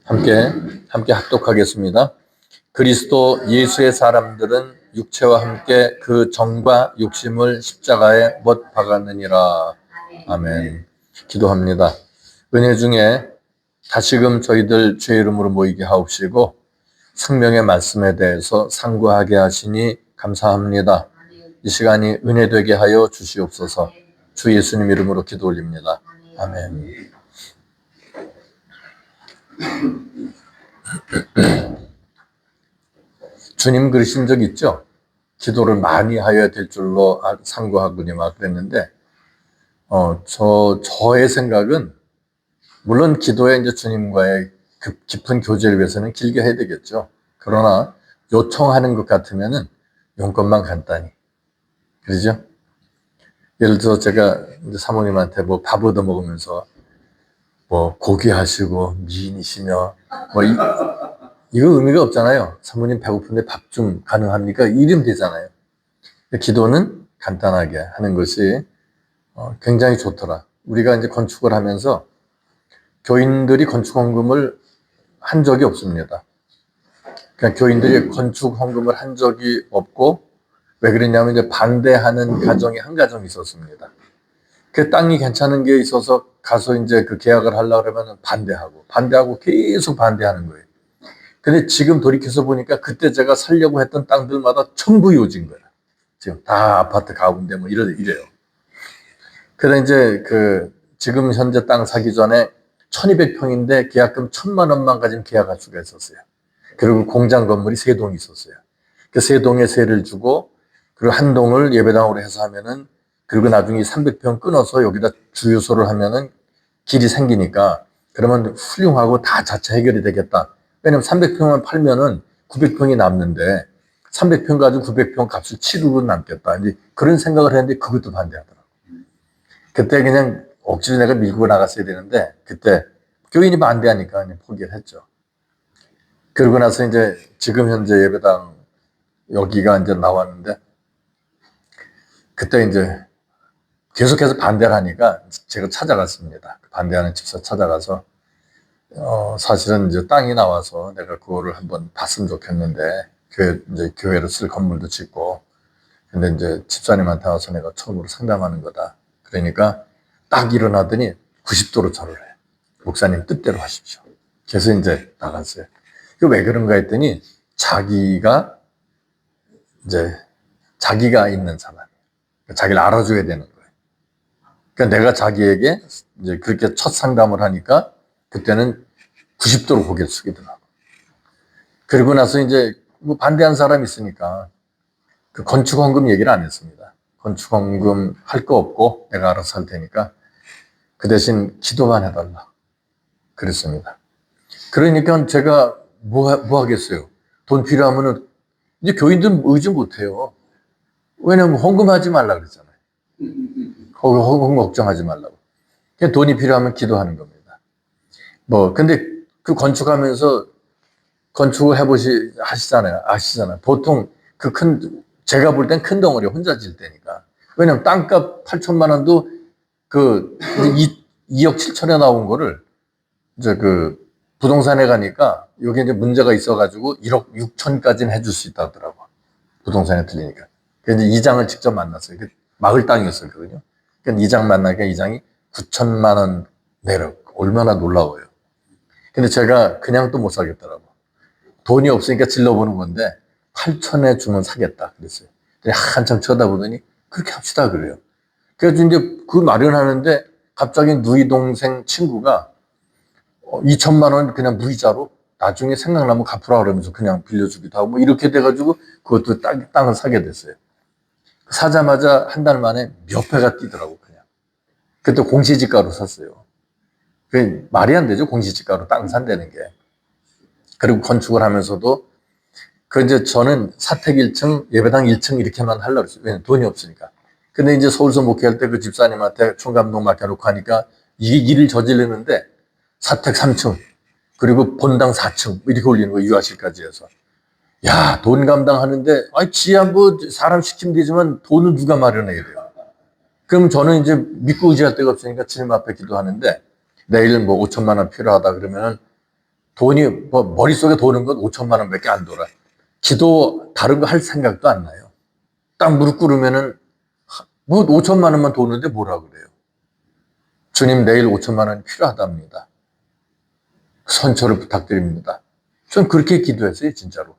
함께 합독하겠습니다. 그리스도 예수의 사람들은 육체와 함께 그 정과 욕심을 십자가에 못 박았느니라. 아멘. 기도합니다. 은혜 중에 다시금 저희들 주의 이름으로 모이게 하옵시고 생명의 말씀에 대해서 상고하게 하시니 감사합니다. 이 시간이 은혜 되게 하여 주시옵소서. 주 예수님 이름으로 기도 올립니다. 아멘. 주님 그러신 적 있죠? 기도를 많이 하여야 될 줄로 상고하거니와 그랬는데, 저의 생각은, 물론 기도에 이제 주님과의 깊은 교제를 위해서는 길게 해야 되겠죠. 그러나 요청하는 것 같으면은 용건만 간단히. 그러죠? 예를 들어 제가 이제 사모님한테 뭐 밥 얻어 먹으면서 뭐 고기 하시고 미인이시며 뭐 이거 의미가 없잖아요. 사모님 배고픈데 밥 좀 가능합니까? 이러면 되잖아요. 기도는 간단하게 하는 것이 굉장히 좋더라. 우리가 이제 건축을 하면서 교인들이 건축 헌금을 한 적이 없습니다. 그러니까 교인들이 건축 헌금을 한 적이 없고, 왜 그랬냐면 이제 반대하는 가정이 한 가정 있었습니다. 그 땅이 괜찮은 게 있어서 가서 이제 그 계약을 하려고 그러면 반대하고 계속 반대하는 거예요. 근데 지금 돌이켜서 보니까 그때 제가 살려고 했던 땅들마다 전부 요진 거야. 지금 다 아파트 가운데 뭐 이래요. 그래서 이제 지금 현재 땅 사기 전에 1200평인데 계약금 1000만 원만 가지면 계약할 수가 있었어요. 그리고 공장 건물이 3동이 있었어요. 그 3동에 세를 주고, 그리고 한 동을 예배당으로 해서 하면은, 그리고 나중에 300평 끊어서 여기다 주유소를 하면은 길이 생기니까, 그러면 훌륭하고 다 자체 해결이 되겠다. 왜냐면 300평만 팔면은 900평이 남는데 300평 가지고 900평 값을 치르고 남겠다. 이제 그런 생각을 했는데 그것도 반대하더라고. 그때 그냥 억지로 내가 밀고 나갔어야 되는데 그때 교인이 반대하니까 그냥 포기를 했죠. 그러고 나서 이제 지금 현재 예배당 여기가 이제 나왔는데, 그때 이제 계속해서 반대를 하니까 제가 찾아갔습니다. 반대하는 집사 찾아가서 사실은 이제 땅이 나와서 내가 그거를 한번 봤으면 좋겠는데, 교회로 쓸 건물도 짓고, 근데 이제 집사님한테 와서 내가 처음으로 상담하는 거다. 그러니까 딱 일어나더니 90도로 절을 해. 목사님 뜻대로 하십시오. 그래서 이제 나갔어요. 왜 그런가 했더니 자기가 있는 사람이에요. 자기를 알아줘야 되는 거예요. 그러니까 내가 자기에게 이제 그렇게 첫 상담을 하니까 그때는 90도로 고개를 숙이더라고. 그리고 나서 이제 뭐 반대한 사람이 있으니까 그 건축헌금 얘기를 안 했습니다. 건축헌금 할 거 없고 내가 알아서 할 테니까 그 대신 기도만 해달라 그랬습니다. 그러니까 제가 뭐 하겠어요. 돈 필요하면은 이제 교인들은 의지 못해요. 왜냐면 헌금하지 말라 그랬잖아요. 헌금 걱정하지 말라고. 그냥 돈이 필요하면 기도하는 겁니다. 근데 그 건축하면서 건축을 아시잖아요. 보통 제가 볼 땐 큰 덩어리 혼자 질 때니까. 왜냐면 땅값 8천만 원도 2억 7천에 나온 거를 이제 부동산에 가니까 여기 이제 문제가 있어가지고 1억 6천까지는 해줄 수 있다 하더라고. 부동산에 들리니까. 그래서 이제 이장을 직접 만났어요. 마을 땅이었거든요. 그러니까 이장 만나니까 이장이 9천만 원 내라고. 얼마나 놀라워요. 근데 제가 그냥 또 못 사겠더라고. 돈이 없으니까 질러보는 건데 8천에 주면 사겠다 그랬어요. 한참 쳐다보더니 그렇게 합시다 그래요. 그래서 이제 그 마련하는데 갑자기 누이 동생 친구가 2천만 원 그냥 무이자로 나중에 생각나면 갚으라 그러면서 그냥 빌려주기도 하고 뭐 이렇게 돼가지고 그것도 땅을 사게 됐어요. 사자마자 한 달 만에 몇 배가 뛰더라고 그냥. 그때 공시지가로 샀어요. 말이 안 되죠, 공시지가로 땅 산다는 게. 그리고 건축을 하면서도 이제 저는 사택 1층, 예배당 1층 이렇게만 하려고 했어요. 왜냐면 돈이 없으니까. 근데 이제 서울서 목회할 때 그 집사님한테 총감독 맡겨놓고 하니까 이게 일을 저지르는데 사택 3층, 그리고 본당 4층 이렇게 올리는 거예요. 유아실까지 해서. 야, 돈 감당하는데 지하 뭐 사람 시키면 되지만 돈은 누가 마련해야 돼요. 그럼 저는 이제 믿고 의지할 데가 없으니까 주님 앞에 기도하는데, 내일 뭐 5천만 원 필요하다 그러면은 돈이, 뭐, 머릿속에 도는 건 5천만 원밖에 안 돌아. 기도, 다른 거 할 생각도 안 나요. 딱 무릎 꿇으면은, 뭐, 5천만 원만 도는데 뭐라 그래요? 주님, 내일 5천만 원 필요하답니다. 선처를 부탁드립니다. 전 그렇게 기도했어요, 진짜로.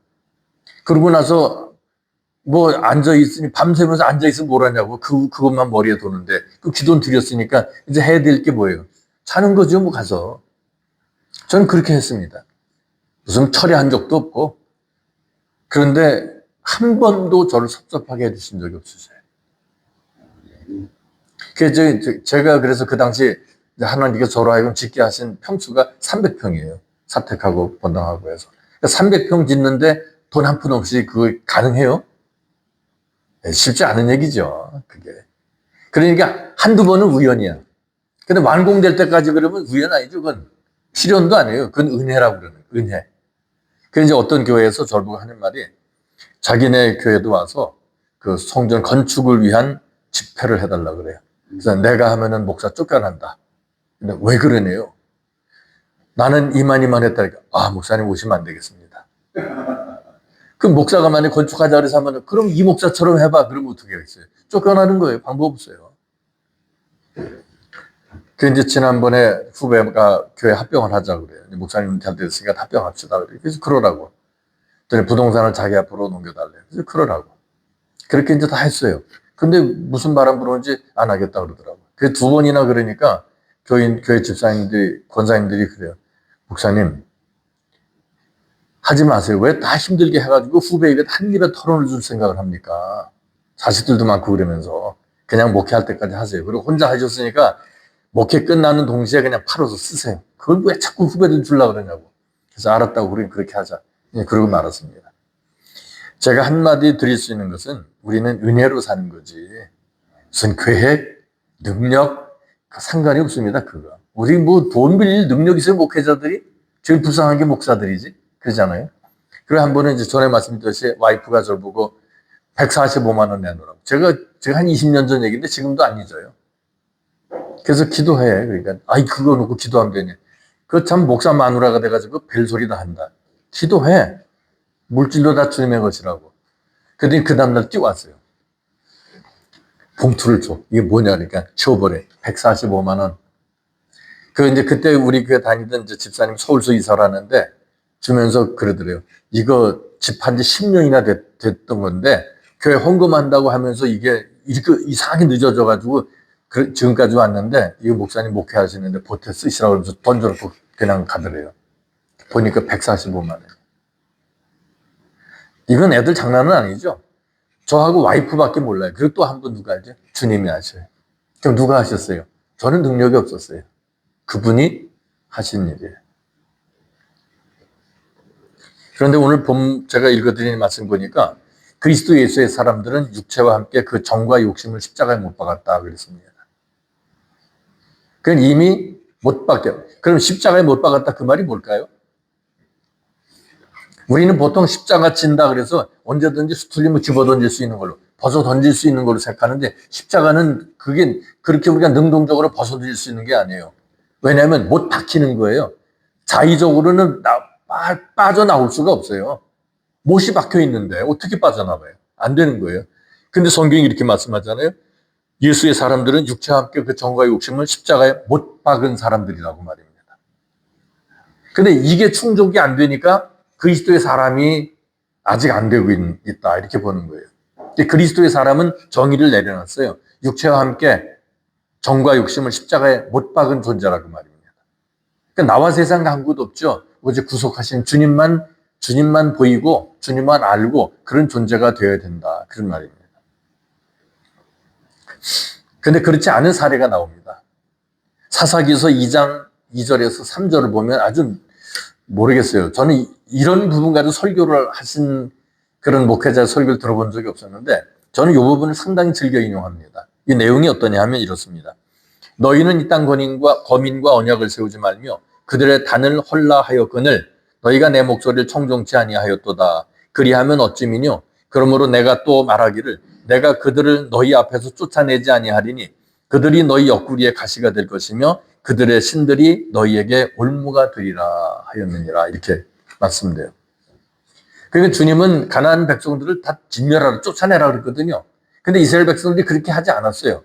그러고 나서, 뭐, 앉아있으니, 밤새면서 앉아있으면 뭘 하냐고, 그것만 머리에 도는데, 그 기도는 드렸으니까, 이제 해야 될 게 뭐예요? 자는 거죠, 뭐, 가서. 저는 그렇게 했습니다. 무슨 철회한 적도 없고, 그런데 한 번도 저를 섭섭하게 해주신 적이 없으세요. 제가 그래서 그 당시 하나님께 저로 하여금 짓게 하신 평수가 300평이에요. 사택하고 번당하고 해서. 300평 짓는데 돈 한 푼 없이 그거 가능해요? 쉽지 않은 얘기죠, 그게. 그러니까 한두 번은 우연이야. 근데 완공될 때까지 그러면 우연 아니죠, 그건. 실현도 아니에요. 그건 은혜라고 그러는 거예요, 은혜. 그래서 이제 어떤 교회에서 저를 보고 하는 말이 자기네 교회도 와서 그 성전 건축을 위한 집회를 해달라 그래요. 그래서 내가 하면은 목사 쫓겨난다. 근데 왜 그러네요? 나는 이만 했다니까. 아, 목사님 오시면 안 되겠습니다. 그 목사가 만약 건축하자 그래서 하면 그럼 이 목사처럼 해봐. 그러면 어떻게 하겠어요? 쫓겨나는 거예요. 방법 없어요. 그 이제 지난번에 후배가 교회 합병을 하자 그래요. 목사님 잘 됐으니까 합병합시다. 그래서 그러라고. 부동산을 자기 앞으로 넘겨달래요. 그래서 그러라고. 그렇게 이제 다 했어요. 근데 무슨 바람 불어오는지 안 하겠다 그러더라고요. 그 두 번이나 그러니까 교회 집사님들이, 권사님들이 그래요. 목사님, 하지 마세요. 왜 다 힘들게 해가지고 후배에게 한 입에 털어놓을 줄 생각을 합니까? 자식들도 많고 그러면서 그냥 목회할 때까지 하세요. 그리고 혼자 하셨으니까 목회 끝나는 동시에 그냥 팔아서 쓰세요. 그걸 왜 자꾸 후배들 주려고 그러냐고. 그래서 알았다고 우리는 그렇게 하자. 그러고 말았습니다. 제가 한마디 드릴 수 있는 것은 우리는 은혜로 사는 거지. 무슨 계획, 능력, 상관이 없습니다, 그거. 우리 뭐 돈 빌릴 능력 있어요, 목회자들이? 제일 불쌍한 게 목사들이지. 그러잖아요. 그리고 한 번은 이제 전에 말씀드렸듯이 와이프가 저를 보고 145만 원 내놓으라고. 제가 한 20년 전 얘기인데 지금도 안 잊어요. 그래서 기도해. 그러니까, 아이, 그거 놓고 기도하면 되냐. 그거 참 목사 마누라가 돼가지고 별소리 다 한다. 기도해. 물질도 다 주님의 것이라고. 그랬더니 그 다음날 뛰어왔어요. 봉투를 줘. 이게 뭐냐, 그러니까 치워버려. 145만 원. 이제 그때 우리 교회 다니던 이제 집사님 서울서 이사를 하는데 주면서 그러더래요. 이거 집한 지 10년이나 됐던 건데 교회 헌금한다고 하면서 이게 이렇게 이상하게 늦어져가지고 지금까지 왔는데 이거 목사님 목회하시는데 보태 쓰시라고 하면서 던져놓고 그냥 가더래요. 보니까 145만 원. 이건 애들 장난은 아니죠. 저하고 와이프밖에 몰라요. 그리고 또 한 분 누가 알죠? 주님이 아셔요. 그럼 누가 하셨어요? 저는 능력이 없었어요. 그분이 하신 일이에요. 그런데 오늘 제가 읽어드리는 말씀 보니까 그리스도 예수의 사람들은 육체와 함께 그 정과 욕심을 십자가에 못 박았다 그랬습니다. 그건 이미 못 박혀. 그럼 십자가에 못 박았다 그 말이 뭘까요? 우리는 보통 십자가 진다 그래서 언제든지 수틀리면 집어 던질 수 있는 걸로, 벗어 던질 수 있는 걸로 생각하는데 십자가는 그게 그렇게 우리가 능동적으로 벗어 던질 수 있는 게 아니에요. 왜냐하면 못 박히는 거예요. 자의적으로는 빠져나올 수가 없어요. 못이 박혀 있는데 어떻게 빠져나와요? 안 되는 거예요. 근데 성경이 이렇게 말씀하잖아요. 예수의 사람들은 육체와 함께 그 정과 욕심을 십자가에 못 박은 사람들이라고 말입니다. 근데 이게 충족이 안 되니까 그리스도의 사람이 아직 안 되고 있다 이렇게 보는 거예요. 그리스도의 사람은 정의를 내려놨어요. 육체와 함께 정과 욕심을 십자가에 못 박은 존재라고 말입니다. 그러니까 나와 세상 아무것도 없죠. 오직 구속하신 주님만 보이고 주님만 알고 그런 존재가 되어야 된다. 그런 말입니다. 근데 그렇지 않은 사례가 나옵니다. 사사기서 2장 2절에서 3절을 보면 아주 모르겠어요. 저는 이런 부분 가지고 설교를 하신 그런 목회자 설교를 들어본 적이 없었는데 저는 이 부분을 상당히 즐겨 인용합니다. 이 내용이 어떠냐 하면 이렇습니다. 너희는 이 땅 거민과 언약을 세우지 말며 그들의 단을 헐라하였거늘 너희가 내 목소리를 청종치 아니하였도다. 그리하면 어찌미뇨? 그러므로 내가 또 말하기를 내가 그들을 너희 앞에서 쫓아내지 아니하리니 그들이 너희 옆구리에 가시가 될 것이며 그들의 신들이 너희에게 올무가 되리라 하였느니라. 이렇게 말씀돼요. 그러니까 주님은 가나안 백성들을 다 진멸하라, 쫓아내라 그랬거든요. 근데 이스라엘 백성들이 그렇게 하지 않았어요.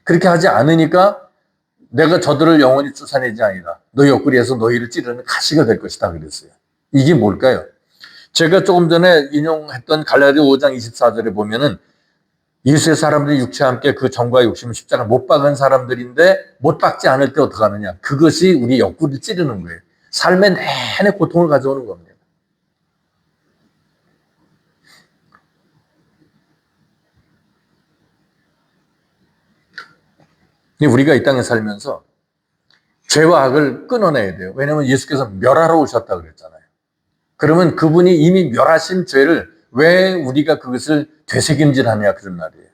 그렇게 하지 않으니까 내가 저들을 영원히 쫓아내지 아니라 너희 옆구리에서 너희를 찌르는 가시가 될 것이다 그랬어요. 이게 뭘까요? 제가 조금 전에 인용했던 갈라디아 5장 24절에 보면은 예수의 사람들이 육체와 함께 그 정과 욕심을 십자가 못 박은 사람들인데 못 박지 않을 때 어떻게 하느냐. 그것이 우리 옆구리를 찌르는 거예요. 삶에 내내 고통을 가져오는 겁니다. 우리가 이 땅에 살면서 죄와 악을 끊어내야 돼요. 왜냐하면 예수께서 멸하러 오셨다고 그랬잖아요. 그러면 그분이 이미 멸하신 죄를 왜 우리가 그것을 되새김질하냐 그런 말이에요.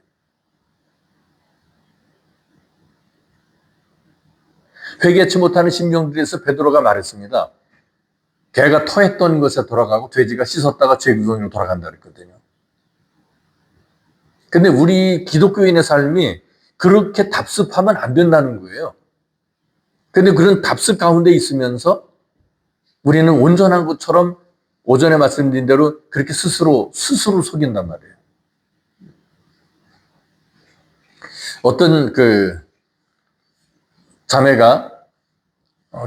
회개치 못하는 심령들에서 베드로가 말했습니다. 개가 토했던 것에 돌아가고 돼지가 씻었다가 죄구덩이로 돌아간다 그랬거든요. 근데 우리 기독교인의 삶이 그렇게 답습하면 안 된다는 거예요. 근데 그런 답습 가운데 있으면서 우리는 온전한 것처럼 오전에 말씀드린 대로 그렇게 스스로 속인단 말이에요. 어떤 그 자매가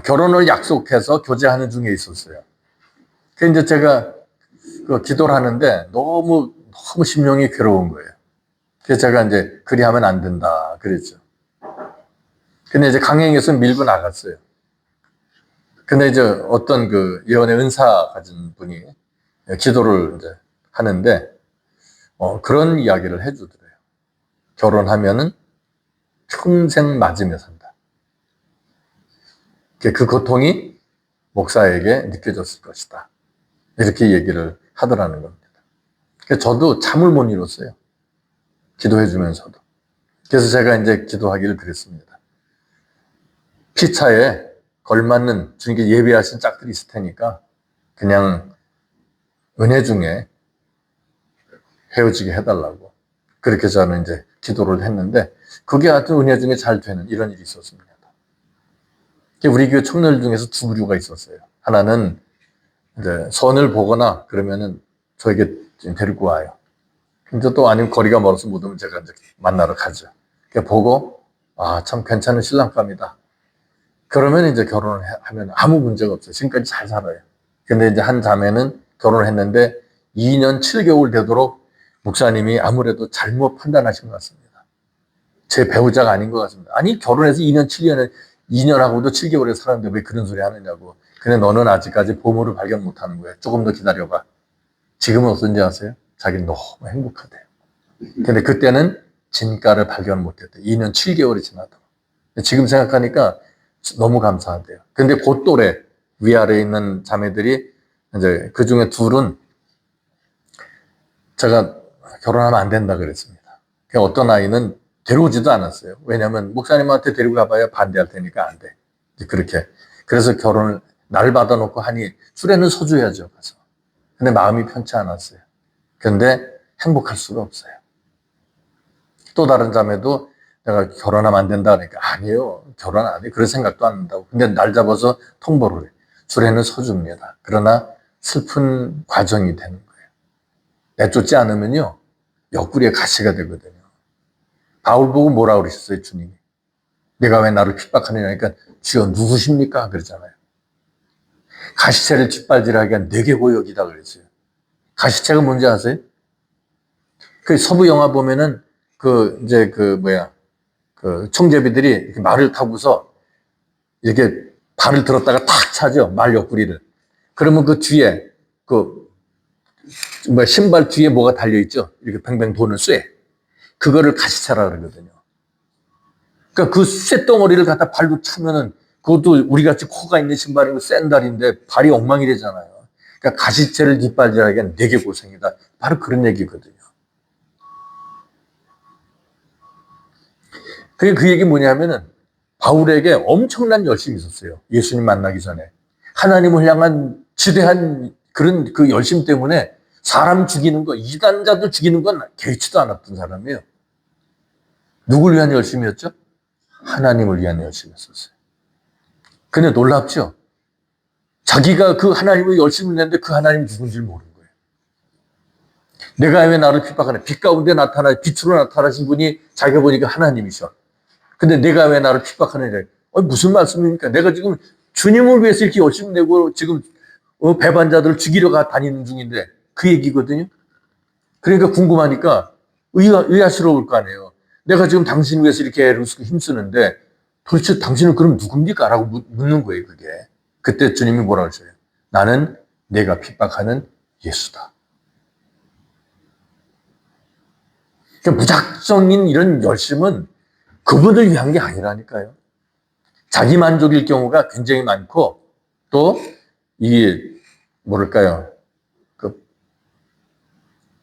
결혼을 약속해서 교제하는 중에 있었어요. 그 이제 제가 그 기도를 하는데 너무 심령이 괴로운 거예요. 그래서 제가 이제 그리 하면 안 된다 그랬죠. 근데 이제 강행에서 밀고 나갔어요. 근데 이제 어떤 그 예언의 은사 가진 분이 기도를 이제 하는데 그런 이야기를 해주더래요. 결혼하면은 평생 맞으며 산다. 그 고통이 목사에게 느껴졌을 것이다. 이렇게 얘기를 하더라는 겁니다. 저도 잠을 못 이뤘어요. 기도해 주면서도. 그래서 제가 이제 기도하기를 그랬습니다. 피차에 걸맞는 주님께 예비하신 짝들이 있을 테니까 그냥 은혜 중에 헤어지게 해달라고. 그렇게 저는 이제 기도를 했는데 그게 아주 은혜 중에 잘 되는 이런 일이 있었습니다. 우리 교회 청년 중에서 두 부류가 있었어요. 하나는 이제 선을 보거나 그러면은 저에게 데리고 와요. 근데 또 아니면 거리가 멀어서 못 오면 제가 이제 만나러 가죠. 보고 참 괜찮은 신랑감이다. 그러면 이제 결혼을 하면 아무 문제가 없어요. 지금까지 잘 살아요. 근데 이제 한 자매는 결혼을 했는데 2년 7개월 되도록 목사님이 아무래도 잘못 판단하신 것 같습니다. 제 배우자가 아닌 것 같습니다. 아니 결혼해서 2년하고도 7개월에 살았는데 왜 그런 소리 하느냐고. 근데 너는 아직까지 보물을 발견 못하는 거야. 조금 더 기다려봐. 지금은 어떤지 아세요? 자기는 너무 행복하대요. 근데 그때는 진가를 발견 못했대요. 2년 7개월이 지나도록. 지금 생각하니까 너무 감사하대요. 근데 그 또래 위아래에 있는 자매들이 이제 그 중에 둘은 제가 결혼하면 안 된다 그랬습니다. 어떤 아이는 데려오지도 않았어요. 왜냐하면 목사님한테 데리고 가봐야 반대할 테니까 안 돼. 그렇게. 그래서 결혼을 날 받아놓고 하니 술에는 서줘야죠. 가서. 근데 마음이 편치 않았어요. 근데 행복할 수가 없어요. 또 다른 자매도 내가 결혼하면 안 된다 그러니까 아니에요. 결혼 안 해. 그런 생각도 안 한다고. 근데 날 잡아서 통보를 해. 술에는 서줍니다. 그러나 슬픈 과정이 되는 거예요. 내쫓지 않으면요. 옆구리에 가시가 되거든요. 바울 보고 뭐라 그러셨어요, 주님이? 내가 왜 나를 핍박하느냐 하니까 주여 누구십니까? 그러잖아요. 가시채를 뒷발질하기가 내게 고역이다 그랬어요. 가시채가 뭔지 아세요? 그 서부 영화 보면은 그 총제비들이 이렇게 말을 타고서 이렇게 발을 들었다가 탁 차죠. 말 옆구리를. 그러면 그 뒤에 신발 뒤에 뭐가 달려있죠? 이렇게 뱅뱅 도는 쇠. 그거를 가시차라 그러거든요. 그러니까 그 쇠덩어리를 갖다 발로 차면은 그것도 우리같이 코가 있는 신발이고 샌달인데 발이 엉망이 되잖아요. 그러니까 가시채를 뒷발질하기엔 내게 고생이다. 바로 그런 얘기거든요. 그 얘기 뭐냐면은 바울에게 엄청난 열심이 있었어요. 예수님 만나기 전에. 하나님을 향한 지대한 그런 그 열심 때문에 사람 죽이는 거, 이단자도 죽이는 건 개의치도 않았던 사람이에요. 누굴 위한 열심이었죠? 하나님을 위한 열심이었어요. 근데 놀랍죠? 자기가 그 하나님을 열심히 냈는데 그 하나님이 누군지 모르는 거예요. 내가 왜 나를 핍박하냐? 빛 가운데 빛으로 나타나신 분이 자기가 보니까 하나님이셔. 근데 내가 왜 나를 핍박하느냐? 무슨 말씀입니까? 내가 지금 주님을 위해서 이렇게 열심히 내고 지금 배반자들을 죽이러 다니는 중인데 그 얘기거든요. 그러니까 궁금하니까 의아스러울 거 아니에요. 내가 지금 당신 위해서 이렇게 애를 쓰고 힘쓰는데 도대체 당신은 그럼 누굽니까? 라고 묻는 거예요, 그게. 그때 주님이 뭐라고 하셔요? 나는 내가 핍박하는 예수다. 그러니까 무작정인 이런 열심은 그분을 위한 게 아니라니까요. 자기 만족일 경우가 굉장히 많고, 또, 이게, 뭐랄까요. 그,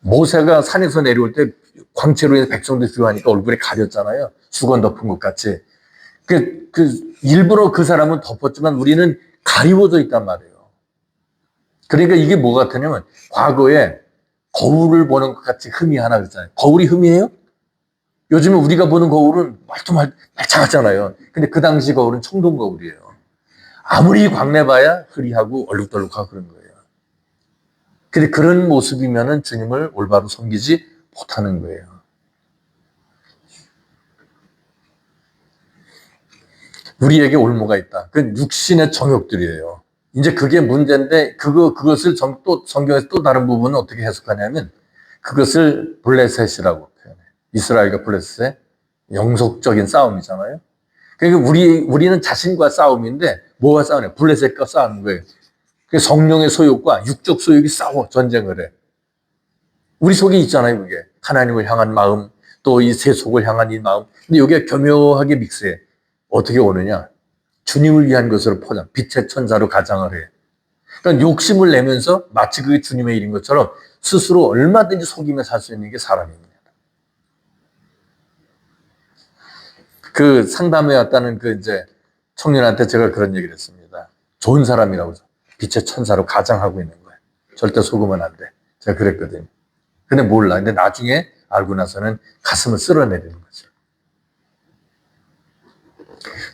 모세가 산에서 내려올 때 광채로 인해서 백성들이 들어가니까 얼굴에 가렸잖아요. 수건 덮은 것 같이. 일부러 그 사람은 덮었지만 우리는 가리워져 있단 말이에요. 그러니까 이게 뭐 같으냐면, 과거에 거울을 보는 것 같이 흠이 하나 있잖아요. 거울이 흠이에요? 요즘은 우리가 보는 거울은 말짱하잖아요. 근데 그 당시 거울은 청동 거울이에요. 아무리 광내봐야 흐리하고 얼룩덜룩하고 그런 거예요. 근데 그런 모습이면은 주님을 올바로 섬기지 못하는 거예요. 우리에게 올무가 있다. 그 육신의 정욕들이에요. 이제 그게 문제인데 그것을 또 성경에서 또 다른 부분은 어떻게 해석하냐면 그것을 블레셋이라고 표현해요. 이스라엘과 블레셋의 영속적인 싸움이잖아요. 그러니까 우리는 자신과 싸움인데 뭐가 싸우냐? 블레셋과 싸우는 거예요. 성령의 소욕과 육적 소욕이 싸워 전쟁을 해. 우리 속에 있잖아요, 그게. 하나님을 향한 마음, 또 이 세속을 향한 이 마음. 근데 이게 교묘하게 믹스해. 어떻게 오느냐? 주님을 위한 것으로 포장, 빛의 천사로 가장을 해. 그러니까 욕심을 내면서 마치 그게 주님의 일인 것처럼 스스로 얼마든지 속이며 살 수 있는 게 사람입니다. 그 상담해 왔다는 그 이제 청년한테 제가 그런 얘기를 했습니다. 좋은 사람이라고 빛의 천사로 가장하고 있는 거예요. 절대 속으면 안 돼. 제가 그랬거든요. 근데 몰라. 근데 나중에 알고 나서는 가슴을 쓸어내리는 거죠.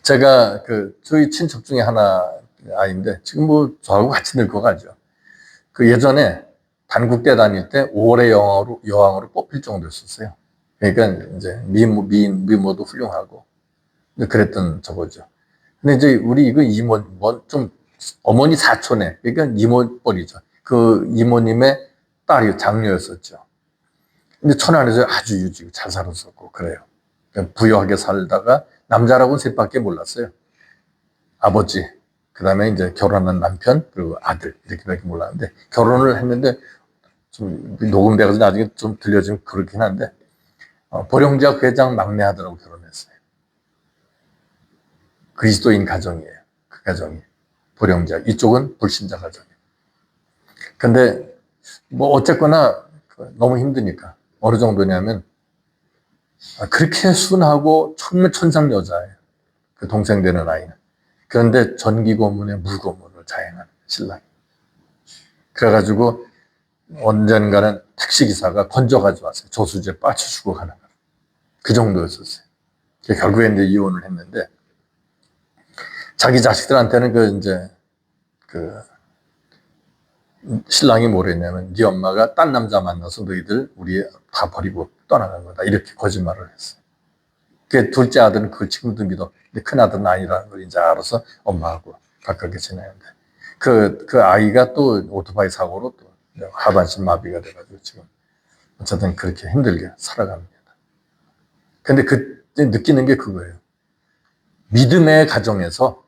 제가 저희 친척 중에 하나 아이인데 지금 뭐 저하고 같이 늙어가죠. 그 예전에 단국대 다닐 때 5월의 여왕으로 뽑힐 정도였었어요. 그러니까 이제 미모도 훌륭하고 그랬던 저거죠. 근데 이제 우리 이거 좀 어머니 사촌에, 그러니까 이모뻘이죠. 그 이모님의 딸이 장녀였었죠. 근데 천안에서 아주 유지고 잘 살았었고 그래요. 부유하게 살다가 남자라고는 셋밖에 몰랐어요. 아버지, 그 다음에 이제 결혼한 남편, 그리고 아들 이렇게밖에 몰랐는데 결혼을 했는데 좀 녹음돼서 나중에 좀 들려지면 그렇긴 한데 보령지학 회장 막내 아들하고 결혼했어요. 그리스도인 가정이에요. 그 가정이 보령지학, 이쪽은 불신자 가정이에요. 근데 뭐 어쨌거나 너무 힘드니까 어느 정도냐면 그렇게 순하고 정말 천상 여자예요. 그 동생 되는 아이는. 그런데 전기 고문에 물고문을 자행하는 신랑이. 그래가지고 언젠가는 택시기사가 건져가지고 왔어요. 조수지에 빠져 죽어가는 거. 그 정도였었어요. 결국에 이제 이혼을 했는데 자기 자식들한테는 신랑이 뭐라 했냐면 네 엄마가 딴 남자 만나서 너희들 우리 다 버리고 떠나는 거다. 이렇게 거짓말을 했어요. 그 둘째 아들은 그걸 지금도 믿어. 근데 큰 아들은 아니라는 걸 이제 알아서 엄마하고 가깝게 지내는데 그 아이가 또 오토바이 사고로 또 하반신 마비가 돼가지고 지금 어쨌든 그렇게 힘들게 살아갑니다. 근데 그때 느끼는 게 그거예요. 믿음의 가정에서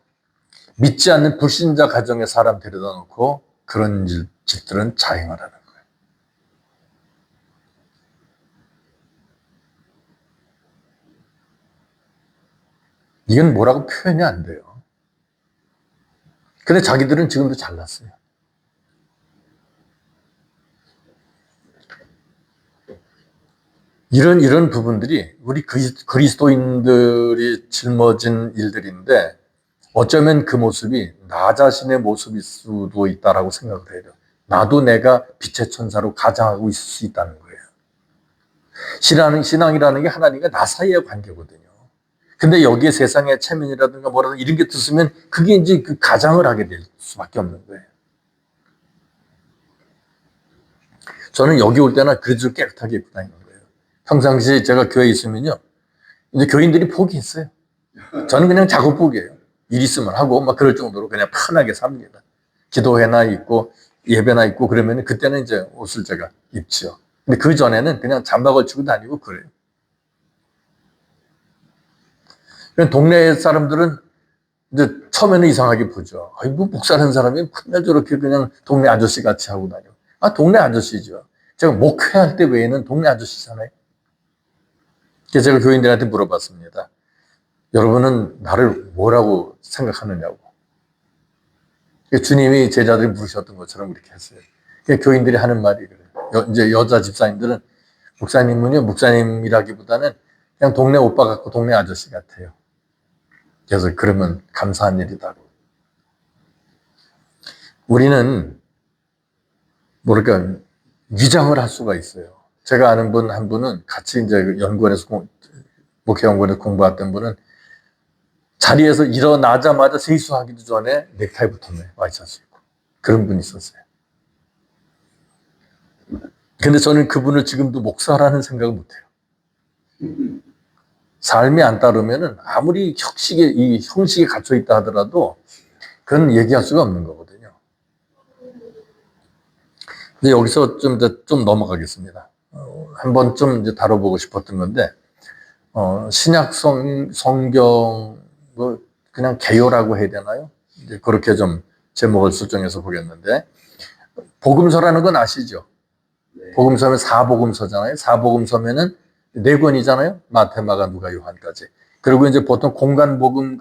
믿지 않는 불신자 가정의 사람 데려다 놓고 그런 짓들은 자행하라는 거예요. 이건 뭐라고 표현이 안 돼요. 근데 자기들은 지금도 잘났어요. 이런 부분들이 우리 그리스도인들이 짊어진 일들인데 어쩌면 그 모습이 나 자신의 모습일 수도 있다라고 생각을 해요. 나도 내가 빛의 천사로 가장하고 있을 수 있다는 거예요. 신앙이라는 게 하나님과 나 사이의 관계거든요. 근데 여기에 세상의 체면이라든가 뭐라든가 이런 게 들으면 그게 이제 그 가장을 하게 될 수밖에 없는 거예요. 저는 여기 올 때나 그릇을 깨끗하게 입고 다니는 거예요. 평상시 제가 교회에 있으면요. 이제 교인들이 포기했어요. 저는 그냥 작업복이에요. 일 있으면 하고 막 그럴 정도로 그냥 편하게 삽니다. 기도회나 있고 예배나 있고 그러면 그때는 이제 옷을 제가 입죠. 근데 그 전에는 그냥 잠바 걸치고 다니고 그래요. 동네 사람들은 이제 처음에는 이상하게 보죠. 아이, 뭐 목사라는 사람이 맨날 저렇게 그냥 동네 아저씨 같이 하고 다녀. 아, 동네 아저씨죠. 제가 목회할 때 외에는 동네 아저씨잖아요. 그래서 제가 교인들한테 물어봤습니다. 여러분은 나를 뭐라고 생각하느냐고. 주님이 제자들이 물으셨던 것처럼 그렇게 했어요. 교인들이 하는 말이 그래요. 이제 여자 집사님들은 목사님은요, 목사님이라기보다는 그냥 동네 오빠 같고 동네 아저씨 같아요. 그래서 그러면 감사한 일이다. 우리는 뭐랄까 위장을 할 수가 있어요. 제가 아는 분 한 분은 같이 이제 연구원에서 목회연구원에서 공부했던 분은 자리에서 일어나자마자 세수하기도 전에 넥타이부터 와이셔츠 입고 그런 분이 있었어요. 근데 저는 그분을 지금도 목사라는 생각을 못해요. 삶이 안 따르면은 아무리 이 형식에 갇혀 있다 하더라도 그건 얘기할 수가 없는 거거든요. 근데 여기서 좀 넘어가겠습니다. 한번 좀 이제 다뤄보고 싶었던 건데, 신약 성경, 뭐, 그냥 개요라고 해야 되나요? 이제 그렇게 좀 제목을 설정해서 보겠는데, 복음서라는 건 아시죠? 복음서면 사복음서잖아요. 사복음서면은 네 권이잖아요. 마태, 마가, 누가, 요한까지. 그리고 이제 보통 공간복음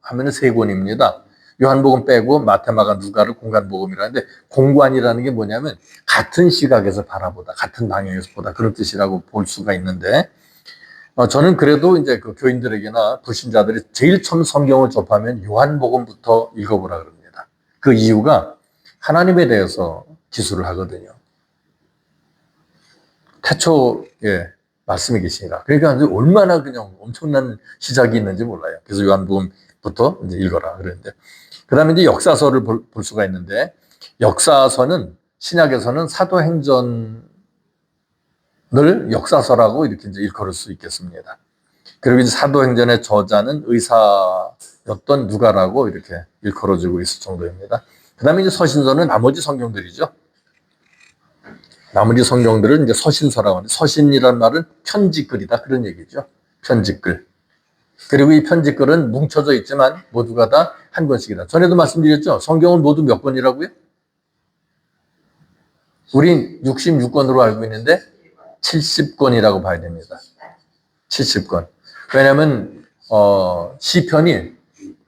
하면은 세 권입니다. 요한복음 빼고 마태, 마가, 누가를 공간복음이라는데 공관이라는 게 뭐냐면 같은 시각에서 바라보다, 같은 방향에서 보다 그런 뜻이라고 볼 수가 있는데 저는 그래도 이제 그 교인들에게나 불신자들이 제일 처음 성경을 접하면 요한복음부터 읽어보라 그럽니다. 그 이유가 하나님에 대해서 기술을 하거든요. 태초에 말씀이 계시니라. 그러니까 얼마나 그냥 엄청난 시작이 있는지 몰라요. 그래서 요한복음부터 이제 읽어라 그랬는데, 그 다음에 이제 역사서를 볼 수가 있는데, 역사서는 신약에서는 사도행전을 역사서라고 이렇게 이제 일컬을 수 있겠습니다. 그리고 이제 사도행전의 저자는 의사였던 누가라고 이렇게 일컬어지고 있을 정도입니다. 그 다음에 이제 서신서는 나머지 성경들이죠. 나머지 성경들은 이제 서신서라고 하는데, 서신이라는 말은 편지글이다 그런 얘기죠. 편지글. 그리고 이 편지글은 뭉쳐져 있지만 모두가 다 한 권씩이다. 전에도 말씀드렸죠. 성경은 모두 몇 권이라고요? 우린 66권으로 알고 있는데 70권이라고 봐야 됩니다. 70권. 왜냐하면 시편이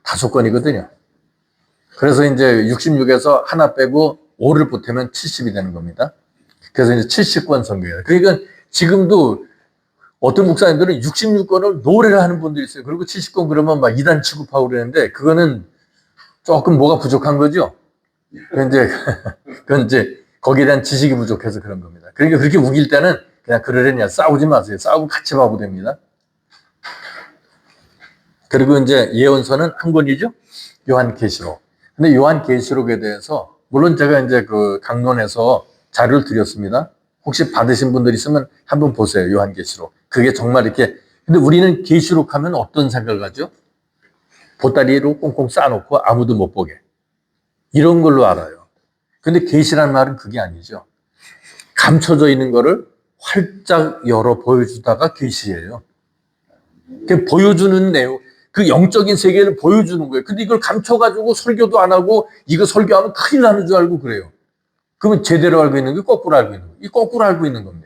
5권이거든요. 그래서 이제 66에서 하나 빼고 5를 보태면 70이 되는 겁니다. 그래서 이제 70권 성경이에요. 그러니까 지금도 어떤 목사님들은 66권을 노래를 하는 분들이 있어요. 그리고 70권 그러면 막 이단 취급하고 그러는데 그거는 조금 뭐가 부족한 거죠. 그건 이제 거기에 대한 지식이 부족해서 그런 겁니다. 그러니까 그렇게 우길 때는 그냥 그러려냐 싸우지 마세요. 싸우고 같이 봐도 됩니다. 그리고 이제 예언서는 한 권이죠. 요한계시록. 근데 요한계시록에 대해서 물론 제가 이제 그 강론에서 자료를 드렸습니다. 혹시 받으신 분들 있으면 한번 보세요. 요한계시록. 그게 정말 이렇게. 근데 우리는 계시록 하면 어떤 생각을 하죠? 보따리로 꽁꽁 싸놓고 아무도 못 보게. 이런 걸로 알아요. 근데 계시라는 말은 그게 아니죠. 감춰져 있는 거를 활짝 열어 보여주다가 계시예요. 보여주는 내용, 그 영적인 세계를 보여주는 거예요. 근데 이걸 감춰가지고 설교도 안 하고 이거 설교하면 큰일 나는 줄 알고 그래요. 그러면 제대로 알고 있는 게 거꾸로 알고 있는 거예요. 이 거꾸로 알고 있는 겁니다.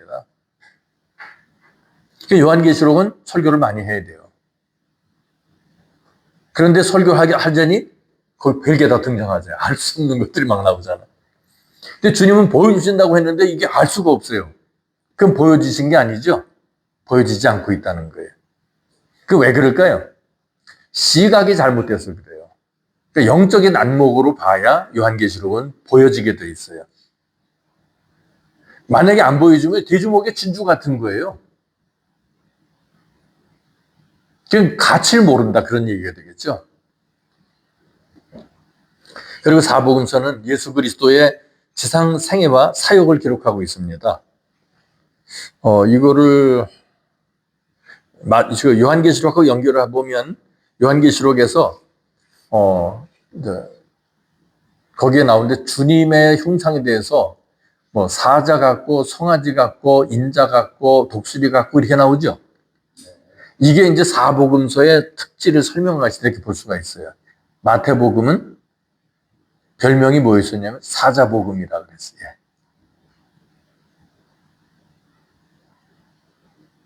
요한계시록은 설교를 많이 해야 돼요. 그런데 설교하자니 거기 별게 다 등장하잖아요. 알 수 없는 것들이 막 나오잖아요. 근데 주님은 보여주신다고 했는데 이게 알 수가 없어요. 그럼 보여주신 게 아니죠? 보여지지 않고 있다는 거예요. 그 왜 그럴까요? 시각이 잘못돼서 그래요. 그러니까 영적인 안목으로 봐야 요한계시록은 보여지게 돼 있어요. 만약에 안 보여주면 돼지목의 진주 같은 거예요. 그럼 가치를 모른다 그런 얘기가 되겠죠. 그리고 사복음서는 예수 그리스도의 지상 생애와 사역을 기록하고 있습니다. 이거를 요한계시록하고 연결을 해보면 요한계시록에서 거기에 나오는데 주님의 형상에 대해서 뭐 사자 같고 송아지 같고 인자 같고 독수리 같고 이렇게 나오죠. 이게 이제 사복음서의 특질을 설명하시다 이렇게 볼 수가 있어요. 마태복음은 별명이 뭐였었냐면 사자복음이라고 그랬어요.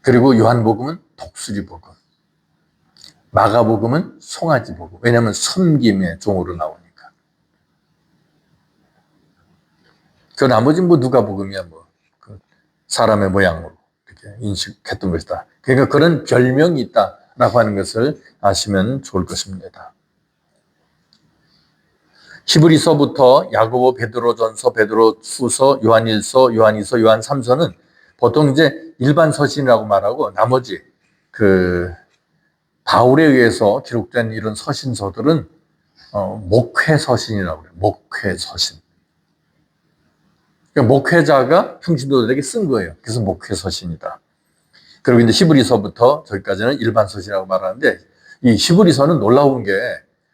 그리고 요한복음은 독수리복음, 마가복음은 송아지복음. 왜냐하면 섬김의 종으로 나오니까. 그 나머지는 뭐 누가복음이야 뭐 사람의 모양으로 이렇게 인식했던 것이다. 그러니까 그런 별명이 있다라고 하는 것을 아시면 좋을 것입니다. 히브리서부터 야고보, 베드로전서, 베드로후서, 요한일서, 요한이서, 요한삼서는 보통 이제 일반 서신이라고 말하고 나머지 바울에 의해서 기록된 이런 서신서들은 목회 서신이라고 그래요. 목회 서신. 그러니까 목회자가 평신도들에게 쓴 거예요. 그래서 목회 서신이다. 그리고 이제 히브리서부터 저기까지는 일반 서신이라고 말하는데 이 히브리서는 놀라운 게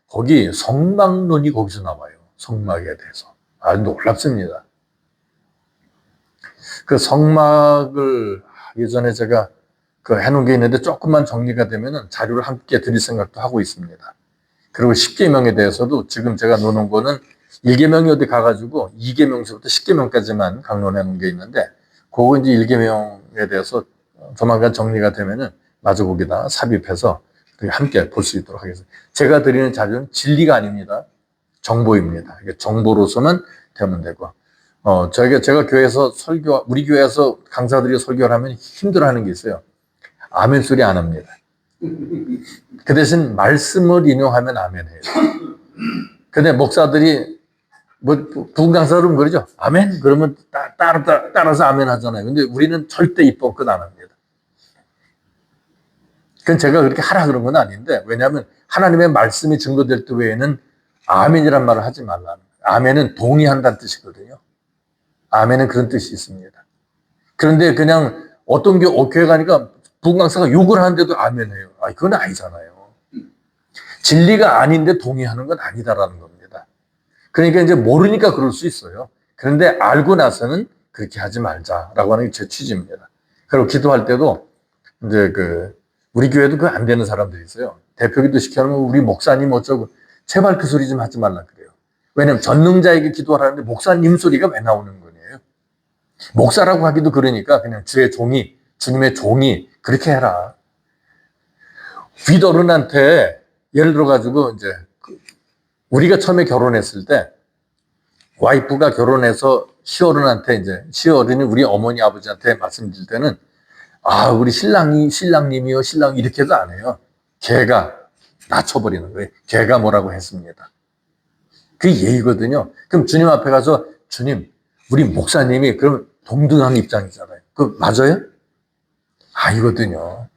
거기 성막론이 거기서 나와요. 성막에 대해서. 아주 놀랍습니다. 그 성막을 예전에 제가 해놓은 게 있는데 조금만 정리가 되면 자료를 함께 드릴 생각도 하고 있습니다. 그리고 10계명에 대해서도 지금 제가 놓은 거는 1계명이 어디 가가지고 2계명서부터 10계명까지만 강론해 놓은 게 있는데 그거 이제 1계명에 대해서 조만간 정리가 되면은 마저 거기다 삽입해서 함께 볼 수 있도록 하겠습니다. 제가 드리는 자료는 진리가 아닙니다. 정보입니다. 정보로서만 되면 되고, 제가 교회에서 우리 교회에서 강사들이 설교를 하면 힘들어 하는 게 있어요. 아멘 소리 안 합니다. 그 대신 말씀을 인용하면 아멘 해요. 근데 목사들이, 부흥 강사들은 그러죠. 아멘? 그러면 따라서 아멘 하잖아요. 근데 우리는 절대 입법 끝 안 합니다. 그건 제가 그렇게 하라 그런 건 아닌데, 왜냐하면 하나님의 말씀이 증거될 때 외에는 아멘이란 말을 하지 말라. 아멘은 동의한다는 뜻이거든요. 아멘은 그런 뜻이 있습니다. 그런데 그냥 어떤 교회 가니까 부흥강사가 욕을 하는데도 아멘해요. 그건 아니잖아요. 진리가 아닌데 동의하는 건 아니다라는 겁니다. 그러니까 이제 모르니까 그럴 수 있어요. 그런데 알고 나서는 그렇게 하지 말자라고 하는 게 제 취지입니다. 그리고 기도할 때도 이제 우리 교회도 그거 안 되는 사람들이 있어요. 대표기도 시켜놓으면 우리 목사님 어쩌고 제발 그 소리 좀 하지 말라 그래요. 왜냐면 전능자에게 기도하라는데 목사님 소리가 왜 나오는 거예요? 목사라고 하기도 그러니까 그냥 주의 종이, 주님의 종이 그렇게 해라. 윗어른한테 예를 들어가지고 이제 우리가 처음에 결혼했을 때 와이프가 결혼해서 시어른한테 이제 시어른이 우리 어머니 아버지한테 말씀드릴 때는 우리 신랑님이요 신랑이 이렇게 해도 안 해요. 걔가 낮춰버리는 거예요. 걔가 뭐라고 했습니다. 그게 예의거든요. 그럼 주님 앞에 가서 주님 우리 목사님이 그럼 동등한 입장이잖아요. 그 맞아요? 아니거든요.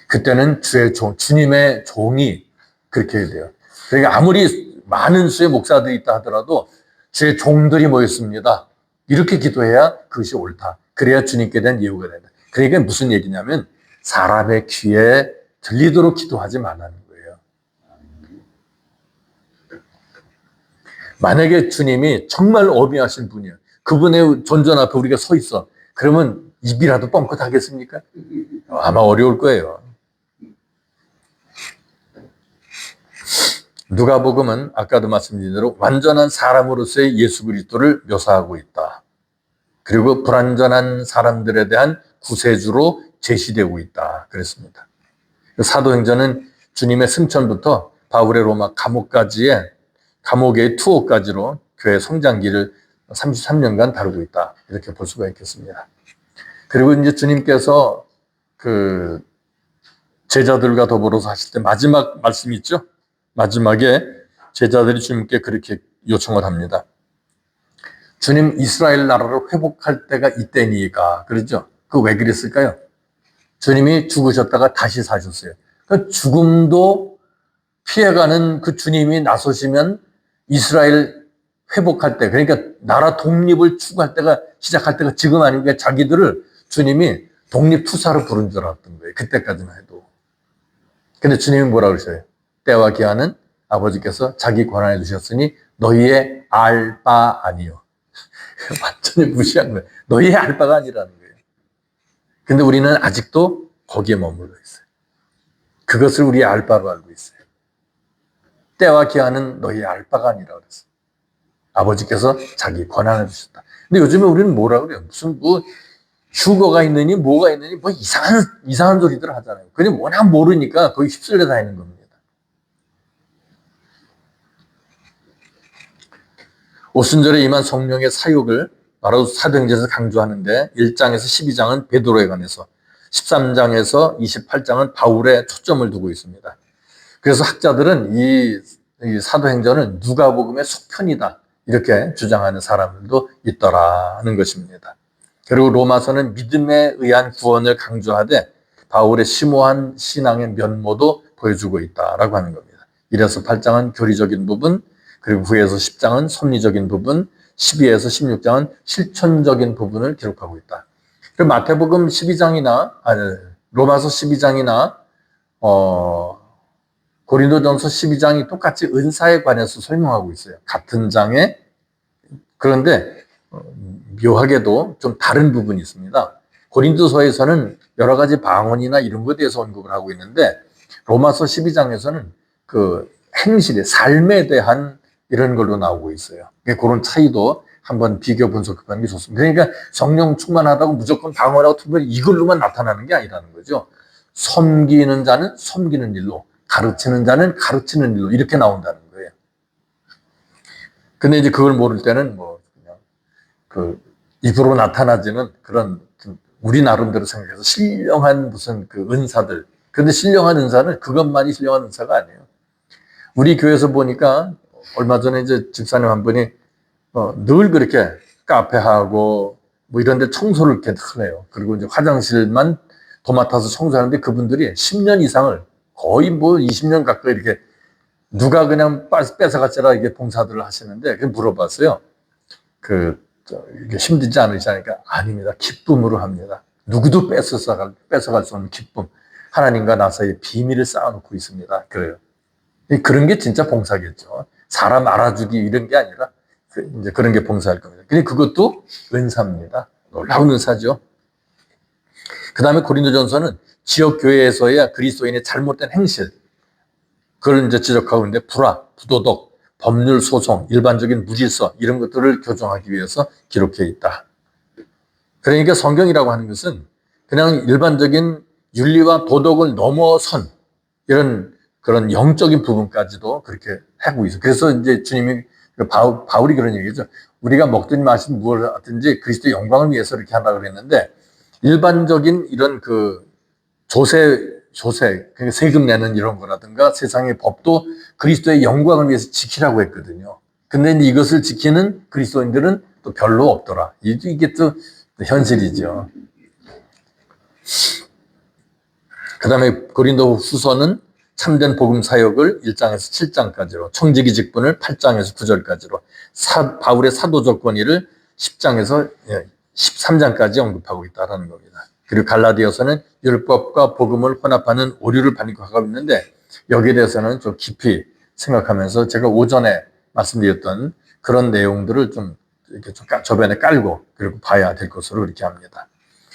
그때는 주님의 종이 그렇게 해야 돼요. 그러니까 아무리 많은 수의 목사들이 있다 하더라도 주의 종들이 모였습니다. 이렇게 기도해야 그것이 옳다. 그래야 주님께 대한 예우가 된다. 그러니까 무슨 얘기냐면 사람의 귀에 들리도록 기도하지 말라는 거예요. 만약에 주님이 정말 어미하신 분이에요. 그분의 존전 앞에 우리가 서 있어. 그러면 입이라도 뻥끗하겠습니까? 아마 어려울 거예요. 누가복음은 아까도 말씀드린 대로 완전한 사람으로서의 예수 그리스도를 묘사하고 있다. 그리고 불완전한 사람들에 대한 구세주로 제시되고 있다. 그랬습니다. 사도행전은 주님의 승천부터 바울의 로마 감옥의 투옥까지로 교회 성장기를 33년간 다루고 있다. 이렇게 볼 수가 있겠습니다. 그리고 이제 주님께서 제자들과 더불어서 하실 때 마지막 말씀이 있죠. 마지막에 제자들이 주님께 그렇게 요청을 합니다. 주님 이스라엘 나라를 회복할 때가 이때니까 그러죠. 그 왜 그랬을까요? 주님이 죽으셨다가 다시 사셨어요. 그러니까 죽음도 피해가는 그 주님이 나서시면 이스라엘 회복할 때, 그러니까 나라 독립을 추구할 때가, 시작할 때가 지금 아니니까 자기들을 주님이 독립투사로 부른 줄 알았던 거예요. 그때까지는 해도. 근데 주님이 뭐라 그러셔요? 때와 기한은 아버지께서 자기 권한에 주셨으니 너희의 알 바 아니요. 완전히 무시한 거예요. 너희의 알 바가 아니라는 거예요. 근데 우리는 아직도 거기에 머물러 있어요. 그것을 우리의 알 바로 알고 있어요. 때와 기한은 너희의 알 바가 아니라 그랬어요. 아버지께서 자기 권한을 주셨다. 근데 요즘에 우리는 뭐라 그래요? 무슨 뭐 휴거가 있느니 뭐가 있느니 뭐 이상한 소리들 하잖아요. 그냥 워낙 모르니까 거의 휩쓸려 다니는 겁니다. 오순절에 임한 성령의 사역을 바로 사도행전에서 강조하는데 1장에서 12장은 베드로에 관해서, 13장에서 28장은 바울에 초점을 두고 있습니다. 그래서 학자들은 이 사도행전은 누가복음의 속편이다 이렇게 주장하는 사람들도 있더라는 것입니다. 그리고 로마서는 믿음에 의한 구원을 강조하되 바울의 심오한 신앙의 면모도 보여주고 있다라고 하는 겁니다. 1에서 8장은 교리적인 부분, 그리고 9에서 10장은 섭리적인 부분, 12에서 16장은 실천적인 부분을 기록하고 있다. 그리고 마태복음 12장이나 로마서 12장이나 고린도전서 12장이 똑같이 은사에 관해서 설명하고 있어요. 같은 장에. 그런데 묘하게도 좀 다른 부분이 있습니다. 고린도서에서는 여러 가지 방언이나 이런 것에 대해서 언급을 하고 있는데 로마서 12장에서는 그 행실의 삶에 대한 이런 걸로 나오고 있어요. 그런 차이도 한번 비교 분석하는 게 좋습니다. 그러니까 성령 충만하다고 무조건 방언하고 특별히 이걸로만 나타나는 게 아니라는 거죠. 섬기는 자는 섬기는 일로, 가르치는 자는 가르치는 일로 이렇게 나온다는 거예요. 근데 이제 그걸 모를 때는 뭐 그냥 그 입으로 나타나지는 그런 우리 나름대로 생각해서 신령한 무슨 그 은사들. 근데 신령한 은사는 그것만이 신령한 은사가 아니에요. 우리 교회에서 보니까 얼마 전에 이제 집사님 한 분이 늘 그렇게 카페하고 뭐 이런 데 청소를 계속 해요. 그리고 이제 화장실만 도맡아서 청소하는데 그분들이 10년 이상을 거의 뭐 20년 가까이 이렇게 누가 그냥 뺏어갔잖아 이게 봉사들을 하시는데 물어봤어요. 이게 힘들지 않으시니까 아닙니다. 기쁨으로 합니다. 누구도 뺏어갈 수 없는 기쁨. 하나님과 나 사이에 비밀을 쌓아놓고 있습니다. 그래요. 그런 게 진짜 봉사겠죠. 사람 알아주기 이런 게 아니라 이제 그런 게 봉사할 겁니다. 근데 그것도 은사입니다. 놀라운 은사죠. 그 다음에 고린도전서는 지역 교회에서의 그리스도인의 잘못된 행실, 그걸 이제 지적하고 있는데 불화, 부도덕, 법률 소송, 일반적인 무질서 이런 것들을 교정하기 위해서 기록해 있다. 그러니까 성경이라고 하는 것은 그냥 일반적인 윤리와 도덕을 넘어선 이런 그런 영적인 부분까지도 그렇게 하고 있어요. 그래서 이제 주님이 바울이 그런 얘기죠. 우리가 먹든 마시든 무엇을 하든지 그리스도의 영광을 위해서 이렇게 한다고 그랬는데 일반적인 이런 그 조세, 그러니까 세금 내는 이런 거라든가 세상의 법도 그리스도의 영광을 위해서 지키라고 했거든요. 근데 이것을 지키는 그리스도인들은 또 별로 없더라. 이게 또 현실이죠. 그 다음에 고린도 후서는 참된 복음 사역을 1장에서 7장까지로, 청지기 직분을 8장에서 9절까지로, 바울의 사도적 권위를 10장에서 13장까지 언급하고 있다는 겁니다. 그리고 갈라디아서는 율법과 복음을 혼합하는 오류를 반복하고 있는데 여기에 대해서는 좀 깊이 생각하면서 제가 오전에 말씀드렸던 그런 내용들을 좀 이렇게 저변에 깔고 그리고 봐야 될 것으로 이렇게 합니다.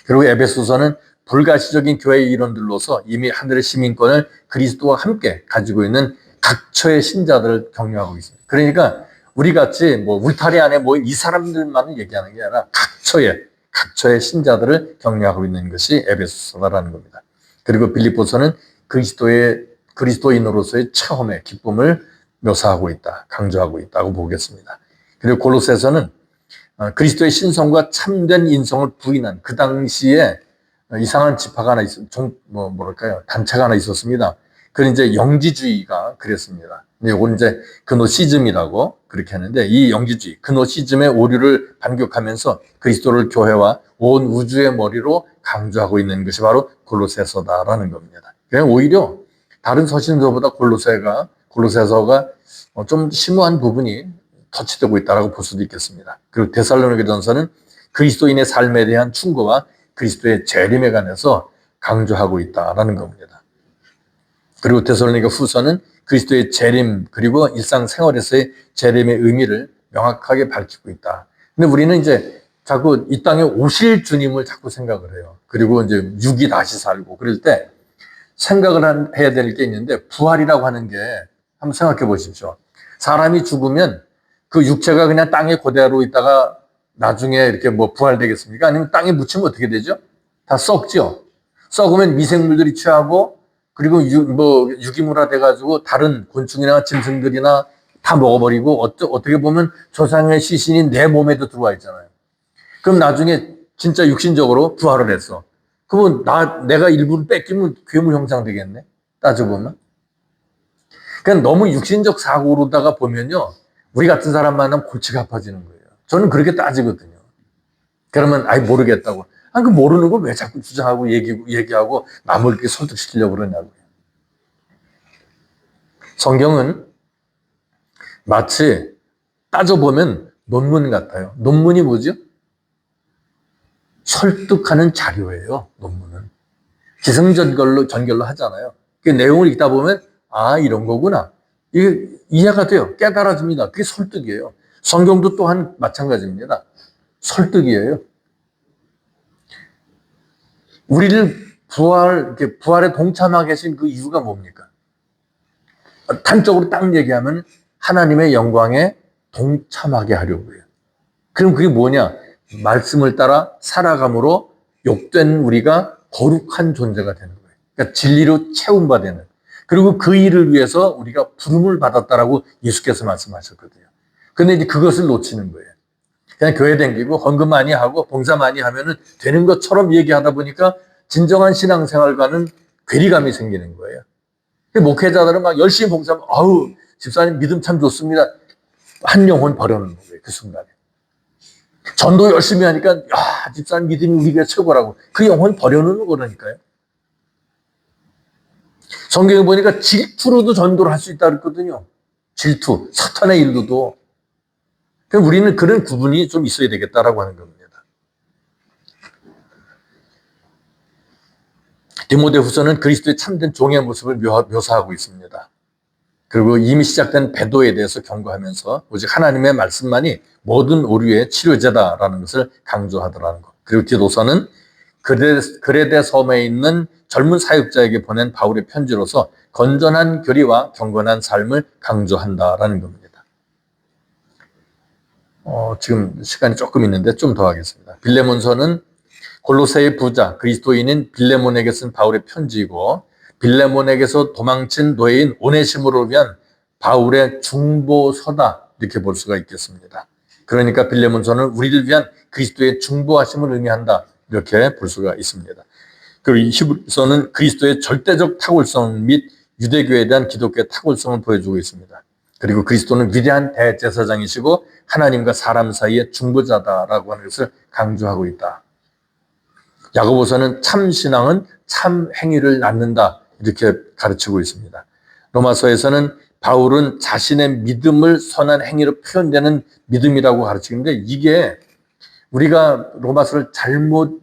그리고 에베소서는 불가시적인 교회의 이론들로서 이미 하늘의 시민권을 그리스도와 함께 가지고 있는 각처의 신자들을 격려하고 있습니다. 그러니까 우리 같이 뭐 울타리 안에 뭐 이 사람들만을 얘기하는 게 아니라 각처의 신자들을 격려하고 있는 것이 에베소서라는 겁니다. 그리고 빌립보서는 그리스도인으로서의 처음의 기쁨을 묘사하고 있다, 강조하고 있다고 보겠습니다. 그리고 골로새서는 그리스도의 신성과 참된 인성을 부인한 그 당시에 이상한 지파가 하나 단체가 하나 있었습니다. 그건 이제 영지주의가 그랬습니다. 근데 이건 이제 그노시즘이라고 그렇게 하는데 이 영지주의, 그노시즘의 오류를 반격하면서 그리스도를 교회와 온 우주의 머리로 강조하고 있는 것이 바로 골로새서다라는 겁니다. 그냥 오히려 다른 서신서보다 골로새서가 좀 심오한 부분이 터치되고 있다고 볼 수도 있겠습니다. 그리고 데살로니가전서는 그리스도인의 삶에 대한 충고와 그리스도의 재림에 관해서 강조하고 있다라는 겁니다. 그리고 데살로니가 후서는 그리스도의 재림 그리고 일상생활에서의 재림의 의미를 명확하게 밝히고 있다. 근데 우리는 이제 자꾸 이 땅에 오실 주님을 자꾸 생각을 해요. 그리고 이제 육이 다시 살고 그럴 때 생각을 해야 될 게 있는데 부활이라고 하는 게 한번 생각해 보십시오. 사람이 죽으면 그 육체가 그냥 땅에 그대로 있다가 나중에 이렇게 뭐 부활되겠습니까? 아니면 땅에 묻히면 어떻게 되죠? 다 썩죠. 썩으면 미생물들이 취하고 그리고 유기물화 돼가지고 다른 곤충이나 짐승들이나 다 먹어버리고 어떻게 보면 조상의 시신이 내 몸에도 들어와 있잖아요. 그럼 나중에 진짜 육신적으로 부활을 했어. 그러면 내가 일부를 뺏기면 괴물 형상 되겠네. 따져보면. 그냥 너무 육신적 사고로다가 보면요. 우리 같은 사람 만나면 골치가 아파지는 거예요. 저는 그렇게 따지거든요. 그러면 모르겠다고. 그 모르는 걸 왜 자꾸 주장하고 얘기하고 남을 이렇게 설득시키려고 그러냐고요. 성경은 마치 따져보면 논문 같아요. 논문이 뭐죠? 설득하는 자료예요. 논문은. 기승전결로 하잖아요. 그 내용을 읽다 보면 이런 거구나. 이게 이해가 돼요. 깨달아집니다. 그게 설득이에요. 성경도 또한 마찬가지입니다. 설득이에요. 우리를 부활에 동참하게 계신 그 이유가 뭡니까? 단적으로 딱 얘기하면 하나님의 영광에 동참하게 하려고 해요. 그럼 그게 뭐냐? 말씀을 따라 살아감으로 욕된 우리가 거룩한 존재가 되는 거예요. 그러니까 진리로 채움받는. 그리고 그 일을 위해서 우리가 부름을 받았다라고 예수께서 말씀하셨거든요. 근데 이제 그것을 놓치는 거예요. 그냥 교회 다니고 헌금 많이 하고 봉사 많이 하면은 되는 것처럼 얘기하다 보니까 진정한 신앙생활과는 괴리감이 생기는 거예요. 목회자들은 막 열심히 봉사하면 집사님 믿음 참 좋습니다. 한 영혼 버려놓는 거예요. 그 순간에. 전도 열심히 하니까 집사님 믿음이 우리가 최고라고. 그 영혼 버려놓는 거라니까요. 성경에 보니까 질투로도 전도를 할 수 있다 그랬거든요. 질투, 사탄의 일로도. 그럼 우리는 그런 구분이 좀 있어야 되겠다라고 하는 겁니다. 디모데후서는 그리스도의 참된 종의 모습을 묘사하고 있습니다. 그리고 이미 시작된 배도에 대해서 경고하면서 오직 하나님의 말씀만이 모든 오류의 치료제다라는 것을 강조하더라는 것. 그리고 디도서는 그레데 섬에 있는 젊은 사역자에게 보낸 바울의 편지로서 건전한 교리와 경건한 삶을 강조한다라는 겁니다. 지금 시간이 조금 있는데 좀 더 하겠습니다. 빌레몬서는 골로새의 부자 그리스도인인 빌레몬에게 쓴 바울의 편지이고 빌레몬에게서 도망친 노예인 오네시모를 위한 바울의 중보서다 이렇게 볼 수가 있겠습니다. 그러니까 빌레몬서는 우리를 위한 그리스도의 중보하심을 의미한다 이렇게 볼 수가 있습니다. 그리고 히브리서는 그리스도의 절대적 탁월성 및 유대교에 대한 기독교의 탁월성을 보여주고 있습니다. 그리고 그리스도는 위대한 대제사장이시고 하나님과 사람 사이의 중보자다라고 하는 것을 강조하고 있다. 야고보서는 참 신앙은 참 행위를 낳는다 이렇게 가르치고 있습니다. 로마서에서는 바울은 자신의 믿음을 선한 행위로 표현되는 믿음이라고 가르치는데 이게 우리가 로마서를 잘못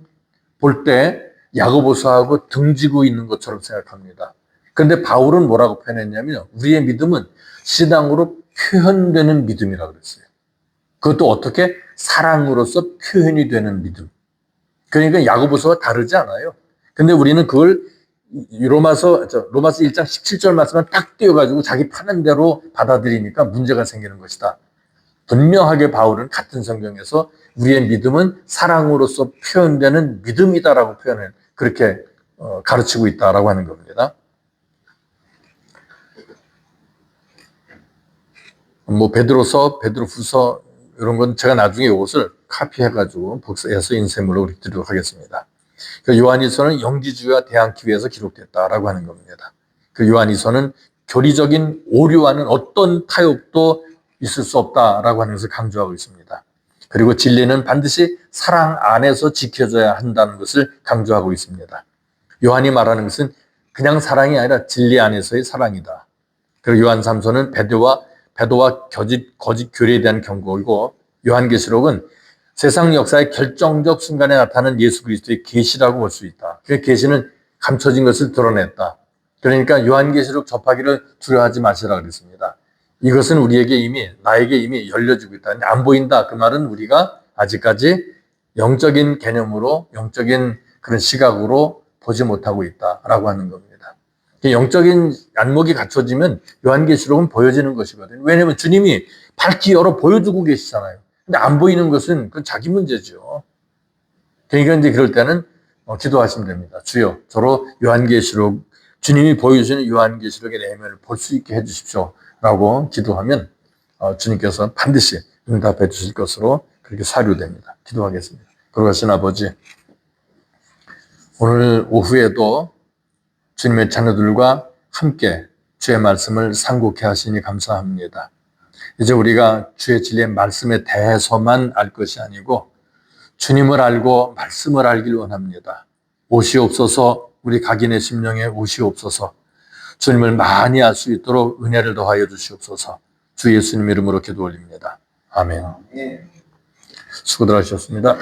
볼 때 야고보서하고 등지고 있는 것처럼 생각합니다. 그런데 바울은 뭐라고 표현했냐면 우리의 믿음은 신앙으로 표현되는 믿음이라고 그랬어요. 그것도 어떻게? 사랑으로서 표현이 되는 믿음. 그러니까 야고보서와 다르지 않아요. 근데 우리는 그걸 로마서 1장 17절 말씀만 딱 띄워가지고 자기 편한 대로 받아들이니까 문제가 생기는 것이다. 분명하게 바울은 같은 성경에서 우리의 믿음은 사랑으로서 표현되는 믿음이다라고 표현을 그렇게 가르치고 있다라고 하는 겁니다. 베드로서, 베드로후서 이런 건 제가 나중에 이것을 카피해가지고 복사해서 인쇄물로 드리도록 하겠습니다. 요한일서는 영지주의와 대항기 위해서 기록됐다라고 하는 겁니다. 요한일서는 교리적인 오류와는 어떤 타협도 있을 수 없다라고 하는 것을 강조하고 있습니다. 그리고 진리는 반드시 사랑 안에서 지켜져야 한다는 것을 강조하고 있습니다. 요한이 말하는 것은 그냥 사랑이 아니라 진리 안에서의 사랑이다. 그리고 요한 3서는 배도와 거짓 교리에 대한 경고이고, 요한계시록은 세상 역사의 결정적 순간에 나타나는 예수 그리스도의 계시라고 볼 수 있다. 그 계시는 감춰진 것을 드러냈다. 그러니까 요한계시록 접하기를 두려워하지 마시라 그랬습니다. 이것은 나에게 이미 열려지고 있다. 안 보인다. 그 말은 우리가 아직까지 영적인 개념으로, 영적인 그런 시각으로 보지 못하고 있다라고 하는 겁니다. 영적인 안목이 갖춰지면 요한계시록은 보여지는 것이거든요. 왜냐하면 주님이 밝히 열어 보여주고 계시잖아요. 근데 안 보이는 것은 그건 자기 문제죠. 그러니까 이제 그럴 때는 기도하시면 됩니다. 주여, 저로 요한계시록, 주님이 보여주시는 요한계시록의 내면을 볼 수 있게 해주십시오. 라고 기도하면 주님께서 반드시 응답해 주실 것으로 그렇게 사료됩니다. 기도하겠습니다. 거룩하신 아버지, 오늘 오후에도 주님의 자녀들과 함께 주의 말씀을 상고케 하시니 감사합니다. 이제 우리가 주의 진리의 말씀에 대해서만 알 것이 아니고 주님을 알고 말씀을 알길 원합니다. 오시옵소서, 우리 각인의 심령에 오시옵소서, 주님을 많이 알 수 있도록 은혜를 더하여 주시옵소서. 주 예수님 이름으로 기도 올립니다. 아멘. 수고들 하셨습니다.